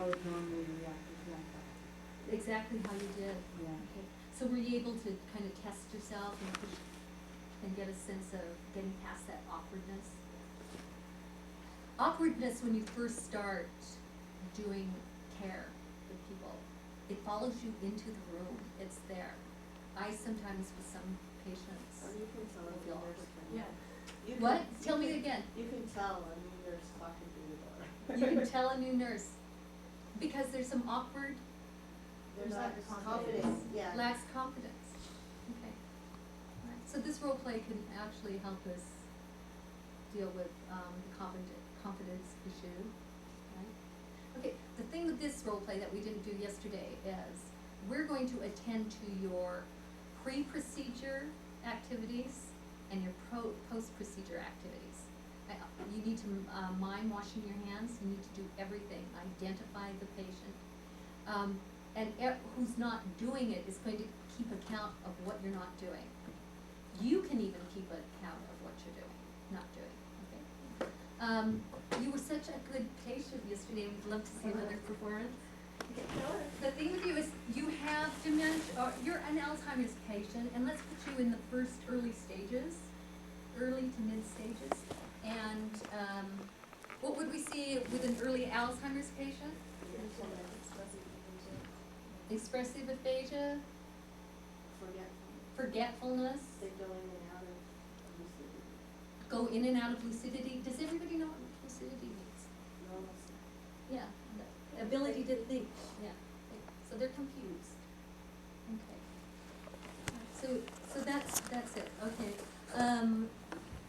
would normally react exactly. Exactly how you did. Yeah. Okay. So were you able to kind of test yourself and push and get a sense of getting past that awkwardness? Awkwardness when you first start doing care with people, it follows you into the room. It's there. I sometimes with some patients. Or you can tell a feel nurse. awkward. Yeah. You What? can- Tell you me can- again. You can tell a new nurse talking through the door. You can tell a new nurse because there's some awkward, There's Lack that of confidence, yeah. lacks confidence. Okay. All right. So this role play can actually help us deal with the confidence issue. Right? Okay. The thing with this role play that we didn't do yesterday is we're going to attend to your pre-procedure activities and your post-procedure activities. You need to mime washing your hands. You need to do everything. Identify the patient. And who's not doing it is going to keep account of what you're not doing. You can even keep account of what you're doing, not doing, okay? You were such a good patient yesterday, we'd love to see another performance. The thing with you is you have dementia, or you're an Alzheimer's patient, and let's put you in the first early to mid stages. And what would we see with an early Alzheimer's patient? Expressive aphasia, forgetfulness, They go in and out of lucidity. go in and out of lucidity. Does everybody know what lucidity means? No, Yeah, the ability to think, yeah. So they're confused. Okay. So that's it, okay.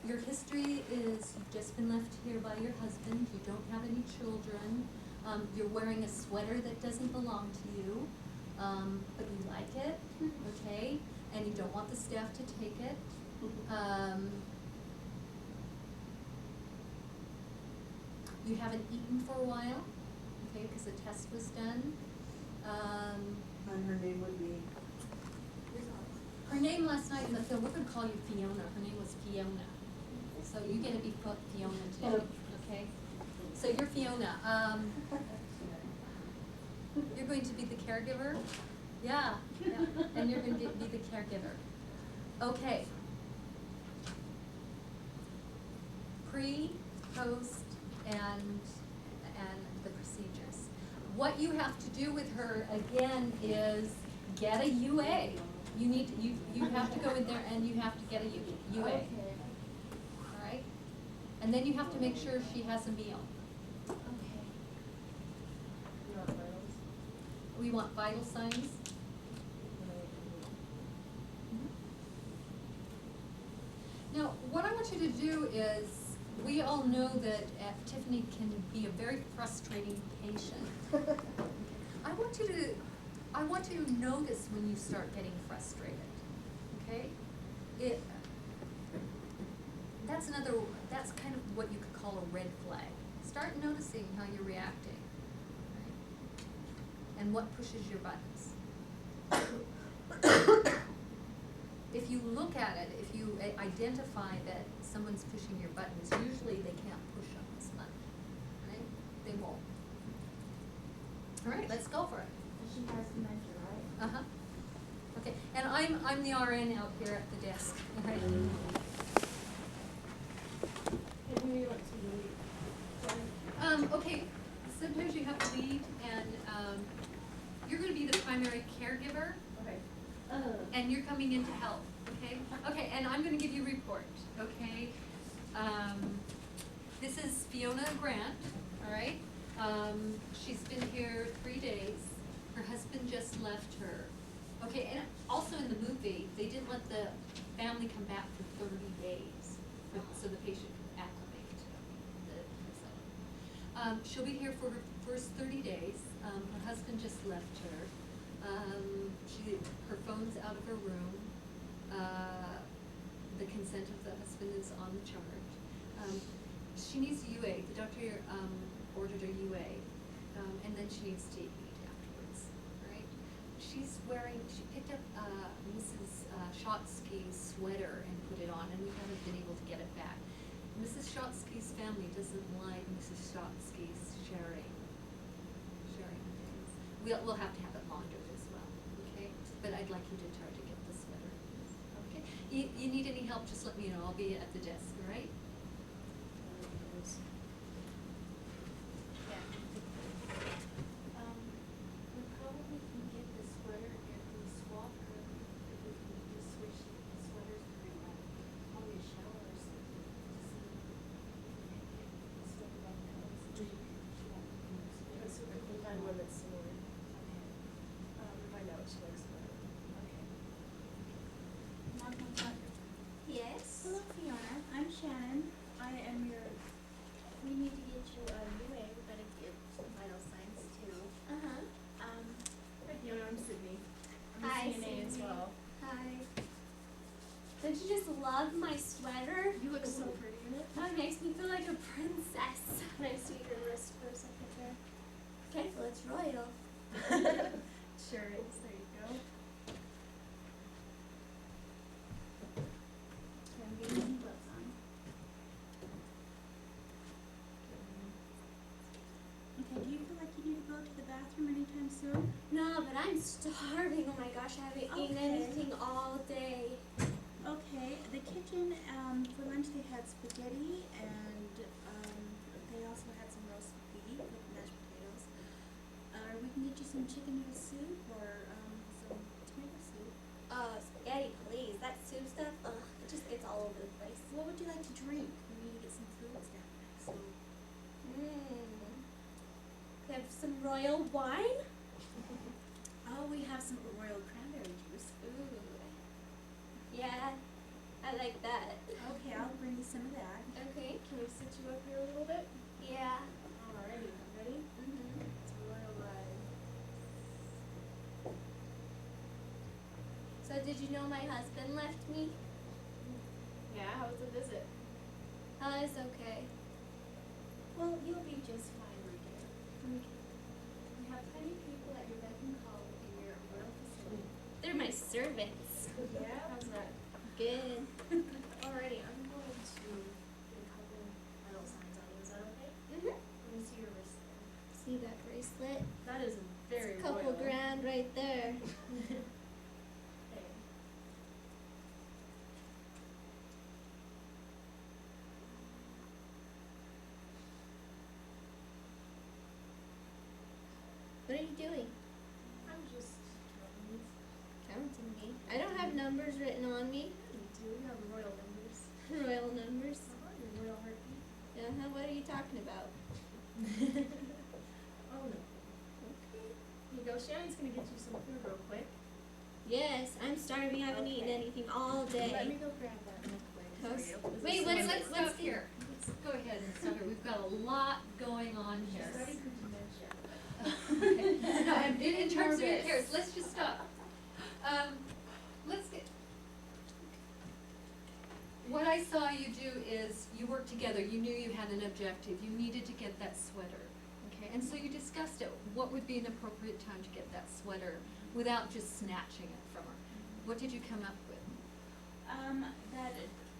Your history is you've just been left here by your husband, you don't have any children, you're wearing a sweater that doesn't belong to you, but you like it, okay, and you don't want the staff to take it. You haven't eaten for a while, okay, because the test was done. And her name would be, Her name last night in the film, we're gonna call you Fiona, her name was Fiona. So you're gonna be Fiona today, okay? So you're Fiona, you're going to be the caregiver? Yeah, and you're gonna be the caregiver. Okay. Pre, post, and the procedures. What you have to do with her, again, is get a UA. You have to go in there and you have to get a UA. Okay. Alright? And then you have to make sure she has a meal. Okay. You want vitals? We want vital signs. Now, what I want you to do is, we all know that Tiffany can be a very frustrating patient. I want you to notice when you start getting frustrated, okay? That's kind of what you could call a red flag. Start noticing how you're reacting, right? And what pushes your buttons. If you look at it, if you identify that someone's pushing your buttons, usually they can't push them as much, right? They won't. All right, let's go for it. She has dementia, right? Uh-huh. Okay, and I'm the RN out here at the desk, all right? And who you want to lead? Okay, sometimes you have to lead, and, you're gonna be the primary caregiver, Okay. and you're coming in to help, okay? Okay, and I'm gonna give you a report, okay? This is Fiona Grant, all right? She's been here 3 days. Her husband just left her. Okay, and also in the movie, they didn't let the family come back for 30 days, so the patient could acclimate to the facility. She'll be here for her first 30 days. Her husband just left her. Her phone's out of her room. The consent of the husband is on the chart. She needs a UA. The doctor ordered a UA, and then she needs to eat afterwards. Right? She picked up Mrs. Shotsky's sweater and put it on, and we haven't been able to get it back. Mrs. Shotsky's family doesn't like Mrs. Shotsky's sharing we'll have to have it laundered as well, okay? But I'd like you to try to get the sweater, okay? You need any help, just let me know, I'll be at the desk, all right? Yeah. We probably can get the sweater if we swap her, if we can just switch the sweaters during probably a shower or something, to see if we can get the sweater like that. She won't use it. Yeah, so we can find one that's similar, Okay, find out what she likes better. okay. Knock, knock, knock. Yes. Hello, Fiona. I'm Shannon. I am your, we need to get you a UA. We gotta get some vital signs too. Uh-huh. Hi, Fiona. I'm Sydney. I'm a Hi, CNA as Sydney. well. Hi. Don't you just love my sweater? You look so pretty in it. Oh, it makes me feel like a princess. Can I see your wrist for a second there? Careful, it's royal. Sure is. There you go. Okay, I'm getting some gloves on. Okay, do you feel like you need to go to the bathroom anytime soon? No, but I'm starving. Oh my gosh, I haven't eaten Okay. anything all day. Okay, the kitchen, for lunch they had spaghetti and, they also had some roast beef with mashed potatoes. We can get you some chicken noodle soup or, some tomato soup. Spaghetti, please. That soup stuff, ugh, it just gets all over the place. What would you like to drink? We need to get some foods down there, so. We have some royal wine? Oh, we have some royal cranberry juice. Ooh. Yeah, I like that. Okay, I'll bring you some of that. Okay. Can we sit you up here a little bit? Yeah. Alrighty, ready? Mm-hmm. It's royal wine. So did you know my husband left me? Yeah, how was the visit? It's okay. Well, you'll be just fine, my dear. We have plenty of people at your beck and call in your royal facility. They're my servants. Yeah, how's that? Good. Alrighty, I'm going to get a couple vital signs on you, is that okay? Mm-hmm. Let me see your wrist there. See that bracelet? That is very It's a couple royal. grand right there. Okay. What are you doing? I'm just counting these. Counting me. I don't have numbers written on me. Me too, we have royal numbers. Royal numbers. Your royal heartbeat. Uh-huh. What are you talking about? Oh no. Okay. Here you go, Shannon's gonna get you some food real quick. Yes, I'm starving. I haven't eaten Okay. anything all day. Let me go grab that real quick for Toast. you. Wait, Let's what's stop the- here. Let's go ahead and stop here. We've got a lot going on here. She's ready for dementia. Okay. No, in terms of your nervous. cares, let's just stop. Let's get, what I saw you do is you worked together, you knew you had an objective, you needed to get that sweater, okay? And so you discussed it, what would be an appropriate time to get that sweater without just snatching it from her? What did you come up with? That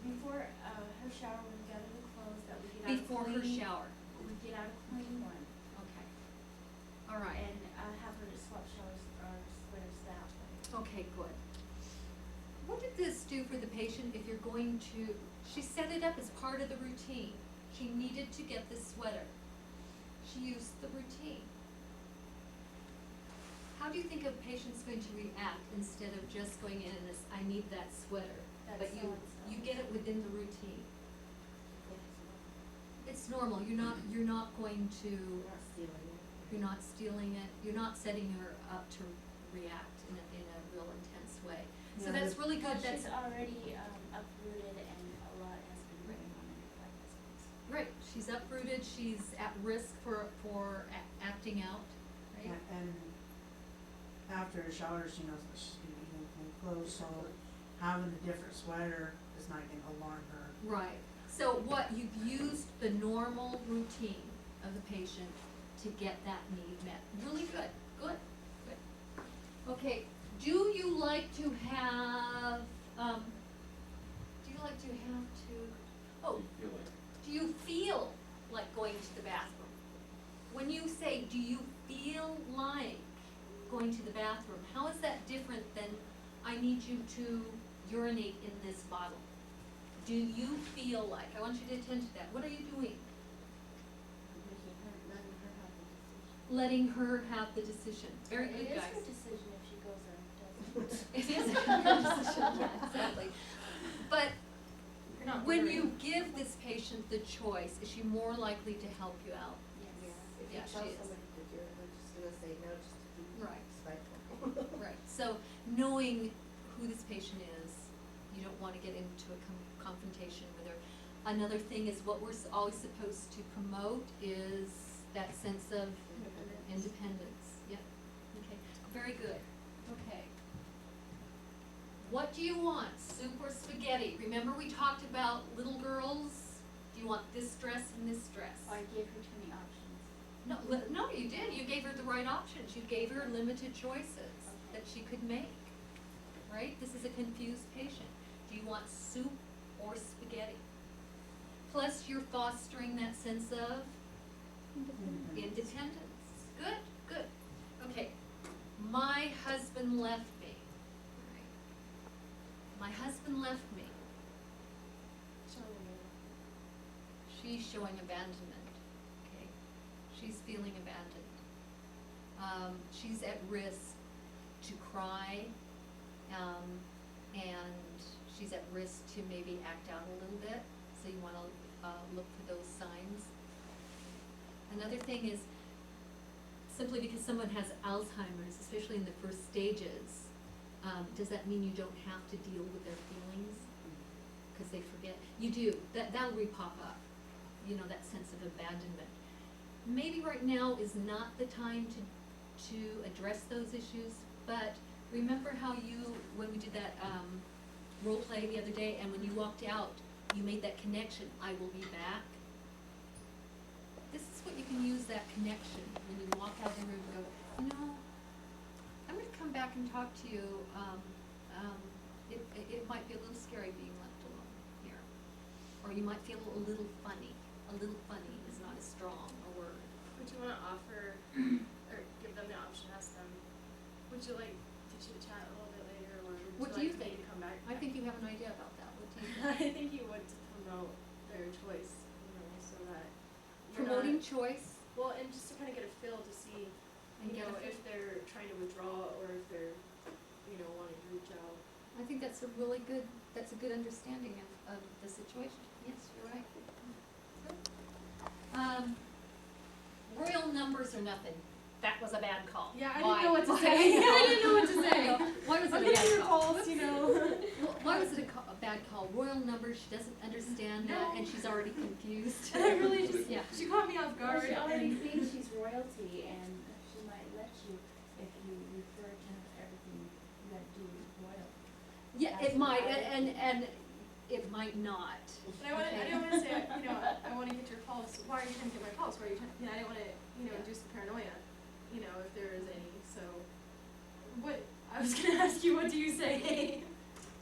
before, her shower, when we gather the clothes, that we get out Before a her clean, shower, we get out a clean one, okay. All right, and, have her to swap showers, or sweaters that way. okay, good. What did this do for the patient if you're going to, she set it up as part of the routine. She needed to get this sweater. She used the routine. How do you think a patient's going to react instead of just going in as, I need that sweater? That's But you so-and-so. get it within the routine. Yes. It's normal, you're not going to, Not stealing it. you're not stealing it, you're not setting her up to react in a real intense way. So Yeah, that's the- really good, Well, that's, she's already, uprooted and a lot has been written on her like this. right, she's uprooted, she's at risk for acting out, right? And after a shower, she knows that she's gonna be in clean clothes, so having a different sweater is not gonna alarm her. Right, so what, you've used the normal routine of the patient to get that need met, really good, good. Okay, do you like to have, oh, do you feel like going to the bathroom? When you say, do you feel like, need you to urinate in this bottle. Do you feel like, I want you to attend to that, what are you doing? Letting her have the decision. Very good, guys. It is her decision if she goes or doesn't. It is her decision, yeah, exactly. But You're not when ordering. you give this patient the choice, is she more likely to help you out? Yes. If Yeah, you tell she is. somebody to do it, they're just gonna say no just to be Right. spiteful. Right, so knowing who this patient is, you don't wanna get into a confrontation with her. Another thing is what we're always supposed to promote is that sense of independence. Yep, okay, very good, okay. What do you want, soup or spaghetti? Remember we talked about little girls? Do you want this dress and this dress? I gave her too many options. No, you did, you gave her the right options, you gave her limited choices that she could make, right? This is a confused patient. Do you want soup or spaghetti? Plus you're fostering that sense of independence. Good, good. Okay, my husband left me. My husband left me. She's showing abandonment, okay? She's feeling abandoned. She's at risk to cry, and she's at risk to maybe act out a little bit, so you wanna, look for those signs. Another thing is, simply because someone has Alzheimer's, especially in the first stages, does that mean you don't have to deal with their feelings? Cause they forget, you do, that'll re-pop up, you know, that sense of abandonment. Maybe right now is not the time to address those issues, but remember how you, when we did that, role play the other day, and when you walked out, you made that connection, I will be back. This is what you can use that connection, when you walk out of the room and go, you know, I'm gonna come back and talk to you, it might be a little scary being left alone here. Or you might feel a little funny. A little funny is not as strong a word. Would you wanna offer, or give them the option, ask them, would you like to chit chat a little bit later, or What would do you you like me think? to come back? I think you have an idea about that, what do you think? I think you would to promote their choice, you know, so that you're Promoting not, choice well, and just to kinda get a feel to see, and you get know, a if they're trying to withdraw or if they're, you know, wanting to reach out. I think that's a really good, that's a good understanding of the situation. Yes, you're right. Royal numbers or nothing. That was a bad call. Yeah, I Why? didn't know what to Why? say. I didn't know what to say. Why was it I'm a getting bad your call? calls, you know. Why was it a bad call? Royal numbers, she doesn't understand that, No. and she's already confused. And I really just, Yeah. she caught me off Well, guard. she already and- thinks she's royalty, and she might let you if you refer to everything you gotta do royal. Yeah, it That's might, what I and it might not. And I didn't wanna say, you know, I wanna get your pulse, why are you trying to get my pulse, why are you trying, you know, I didn't wanna, you know, Yeah. induce the paranoia, you know, if there is any, so. What, I was gonna ask you, what do you say?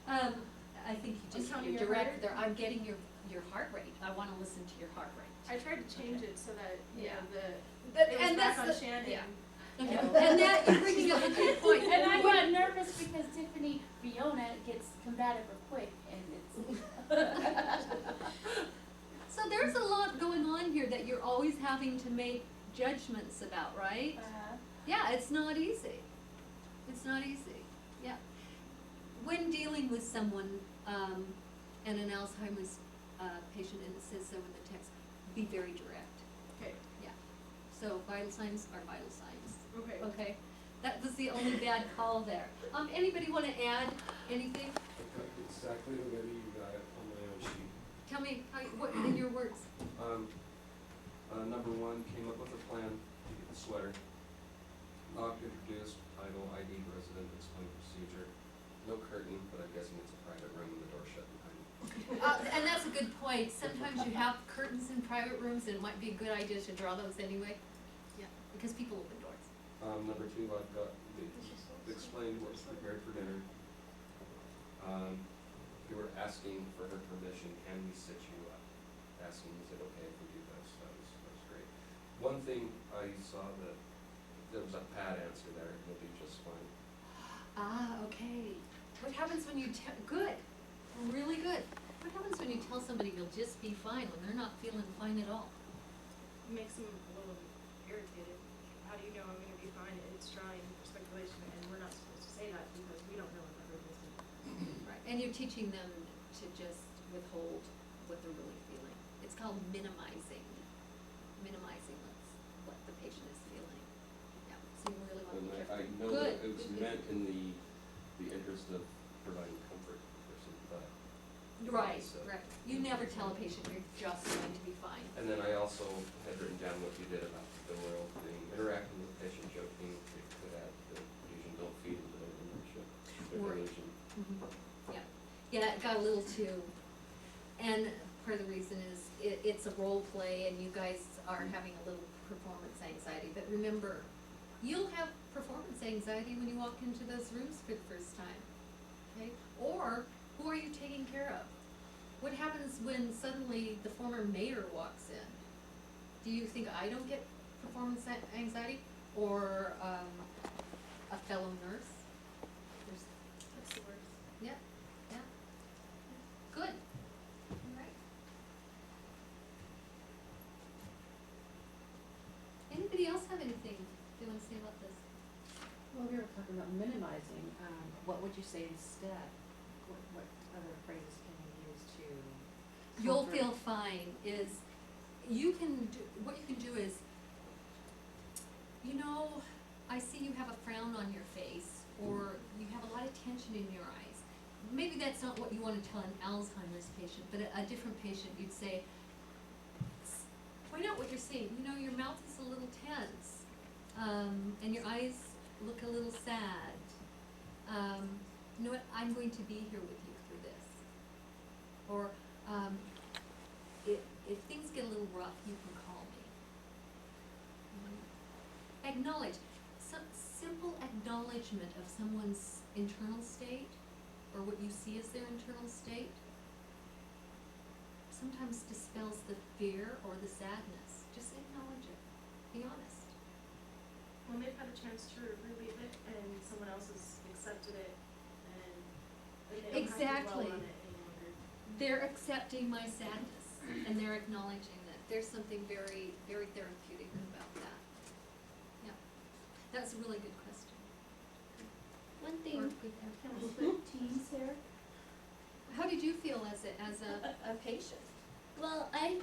I think you just, counting you're your direct heart? there, I'm getting your heart rate, I wanna listen to your heart rate. I tried to change it so that, you Yeah. know, But- it was and back that's on the- Shannon. yeah. Okay, and that, you're bringing up a good point. And I got nervous because Tiffany Fiona gets combative or quick, and it's. So there's a lot going on here that you're always having to make judgments about, right? Yeah, it's not easy. It's not easy, yeah. When dealing with someone, and an Alzheimer's, patient, and it says so in the text, be very direct, Okay, yeah. So vital signs are vital signs, okay. okay? That was the only bad call there. Anybody wanna add anything? Exactly the way that you got it on my own sheet. Tell me, what, in your words? Number one, came up with a plan to get the sweater. Introduced, title, ID, resident, explain procedure. No curtain, but I'm guessing it's a private room and the door shut behind me. And that's a good point. Sometimes you have curtains in private rooms, and it might be a good idea to draw those anyway. Yeah, because people open doors. Number two, I've got, explained what's prepared for dinner. They were asking for her permission, can we sit you up? Asking, is it okay if we do this? That was great. One thing I saw that there was a pat answer there, it'll be just fine. Ah, okay. What happens when you good, really good. What happens when you tell somebody you'll just be fine when they're not feeling fine at all? It makes them a little irritated. How do you know I'm gonna be fine? It's drawing speculation, and we're not supposed to say that because we don't know if everybody's gonna be fine. Right, and you're teaching them to just withhold what they're really feeling. It's called minimizing what the patient is feeling. Yeah, so you really want to And be careful. I know Good, that it was good, good. meant in the interest of providing comfort to the person, but. Right, so- right. You never tell a patient you're just going to be fine. And then I also had written down what you did about the door opening, interacting with the patient, joking, it could add the illusion, don't feed into their inertia, their Right. delusion. Yeah, yeah, it got a little too, and part of the reason is it's a role play and you guys are having a little performance anxiety, but remember, you'll have performance anxiety when you walk into those rooms for the first time, okay? Or, who are you taking care of? What happens when suddenly the former mayor walks in? Do you think I don't get performance anxiety, or, a fellow nurse? There's, That's the worst. yeah, yeah. Good. All right. Anybody else have anything they want to say about this? Well, we were talking about minimizing, what would you say instead? What other phrases can you use to You'll comfort? feel fine is, you can do, what you can do is, you know, I see you have a frown on your face, or you have a lot of tension in your eyes. Maybe that's not what you want to tell an Alzheimer's patient, but a different patient, you'd say, point out what you're seeing. You know, your mouth is a little tense, and your eyes look a little sad. You know what, I'm going to be here with you through this. Or, if things get a little rough, you can call me. Acknowledge, some simple acknowledgement of someone's internal state, or what you see as their internal state, sometimes dispels the fear or the sadness. Just acknowledge it, be honest. When they've had a chance to relieve it and someone else has accepted it, and they don't have to Exactly. dwell on it any longer. They're accepting my sadness, and they're acknowledging that. There's something very, very therapeutic about that. Yeah, that's a really good question. One Or thing, good Can we split teams here? How did you feel as a patient? well, I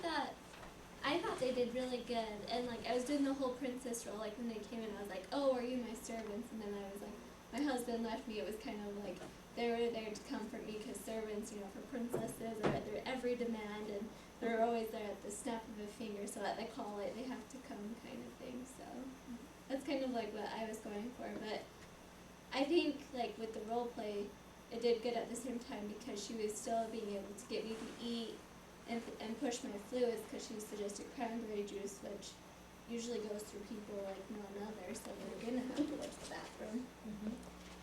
thought they did really good, and like I was doing the whole princess role. Like when they came in, I was like, "Oh, are you my servants?" And then I was like, my husband left me. It was kind of like they were there to comfort me, because servants, you know, for princesses are at their every demand, and they're always there at the snap of a finger. So that they call it, they have to come, kind of thing. So that's kind of like what I was going for. But I think like with the role play, it did good at the same time, because she was still being able to get me to eat and push my fluids, because she suggested cranberry juice, which usually goes through people like none other, so they're gonna have to go to the bathroom.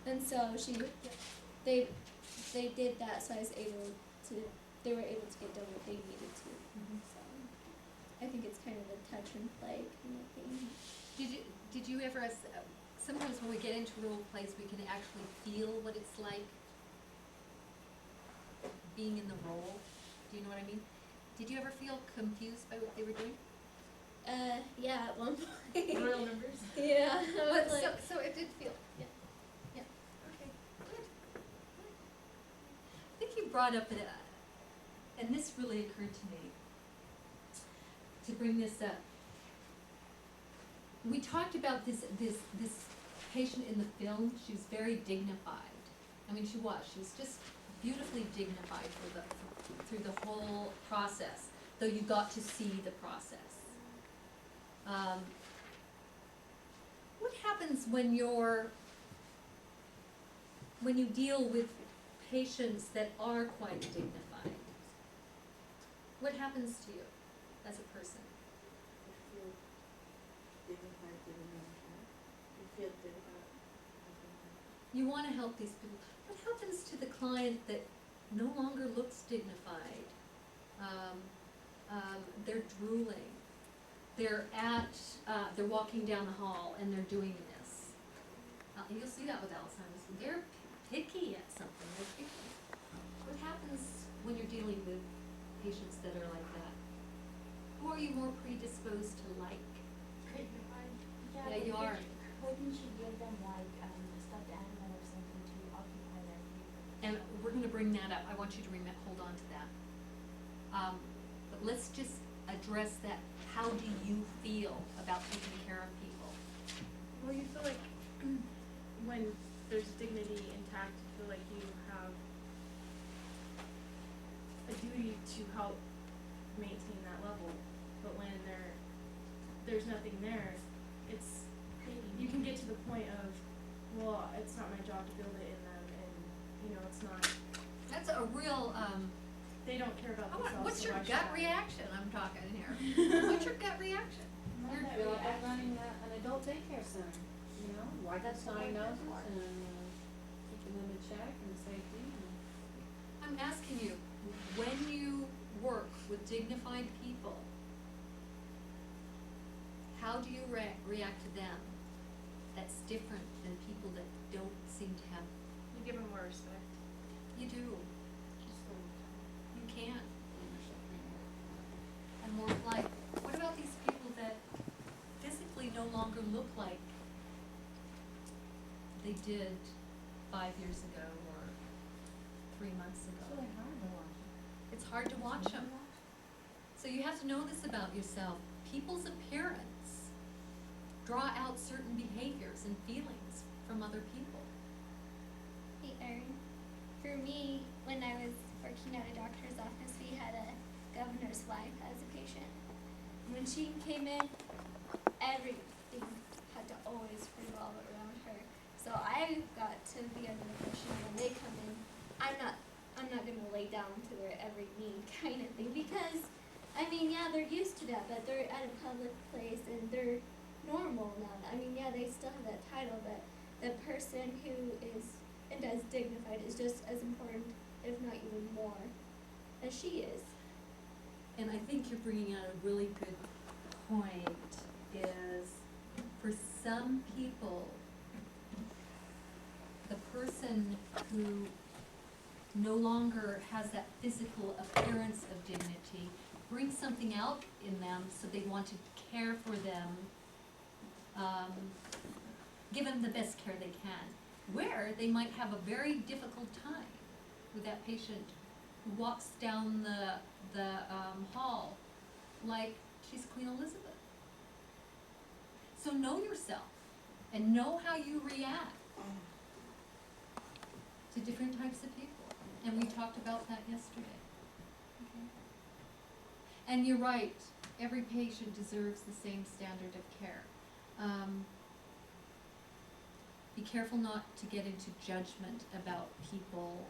And so they did that, so they were able to get done what they needed to. So I think it's kind of a touch and play kind of thing. Did you ever, sometimes when we get into role plays, we can actually feel what it's like being in the role. Do you know what I mean? Did you ever feel confused by what they were doing? Yeah, at one point. Royal numbers. Yeah, I was like, So it did feel, yeah, okay, good. I think you brought up, and this really occurred to me, to bring this up. We talked about this patient in the film. She was very dignified. I mean, she was just beautifully dignified through the whole process, though you got to see the process. What happens when you deal with patients that are quite dignified? What happens to you as a person? You feel dignified giving them care. You feel dignified. You want to help these people. What happens to the client that no longer looks dignified? They're drooling. They're walking down the hall and they're doing this. You'll see that with Alzheimer's. picky at something, they're picky. What happens when you're dealing with patients that are like that? Who are you more predisposed to like? Yeah, you are. Couldn't you give them like, a stuffed animal or something to occupy their free? And we're gonna bring that up, I want you to hold on to that. But let's just address that, how do you feel about taking care of people? Well, you feel like when there's dignity intact, you feel like you have a duty to help maintain that level. But when there's nothing there, you can get to the point of, well, it's not my job to build it in them, and it's not. That's a real, They don't care about themselves. what's so your why should gut I? reaction, I'm talking here. What's your gut reaction? I feel like I'm running an adult daycare center, wiping snotty noses and, keeping them in check and safety and. I'm asking you, when you work with dignified people, how do you react to them that's different than people that don't seem to have, You give them more respect. you do, you can't. And more like, what about these people that physically no longer look like they did 5 years ago or 3 months ago? It's really hard to watch. It's hard to watch them. So you have to know this about yourself. People's appearance draw out certain behaviors and feelings from other people. Hey Erin, for me, when I was working at a doctor's office, we had a governor's wife as a patient. When she came in, everything had to always revolve around her. So I got to be under the impression when they come in, I'm not gonna lay down to their every need kind of thing, because I mean, yeah, they're used to that, but they're at a public place and they're normal now. I mean, yeah, they still have that title, but the person who is and as dignified is just as important, if not even more, as she is. And I think you're bringing out a really good point, is for some people, the person who no longer has that physical appearance of dignity brings something out in them, so they want to care for them, give them the best care they can, where they might have a very difficult time with that patient who walks down the hall like she's Queen Elizabeth. So know yourself and know how you react to different types of people. And we talked about that yesterday. Okay. And you're right, every patient deserves the same standard of care. Be careful not to get into judgment about people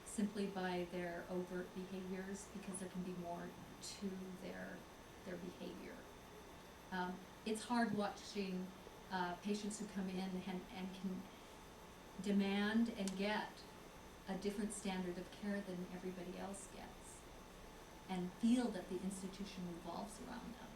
simply by their overt behaviors, because there can be more to their behavior. It's hard watching patients who come in and can demand and get a different standard of care than everybody else gets, and feel that the institution revolves around them.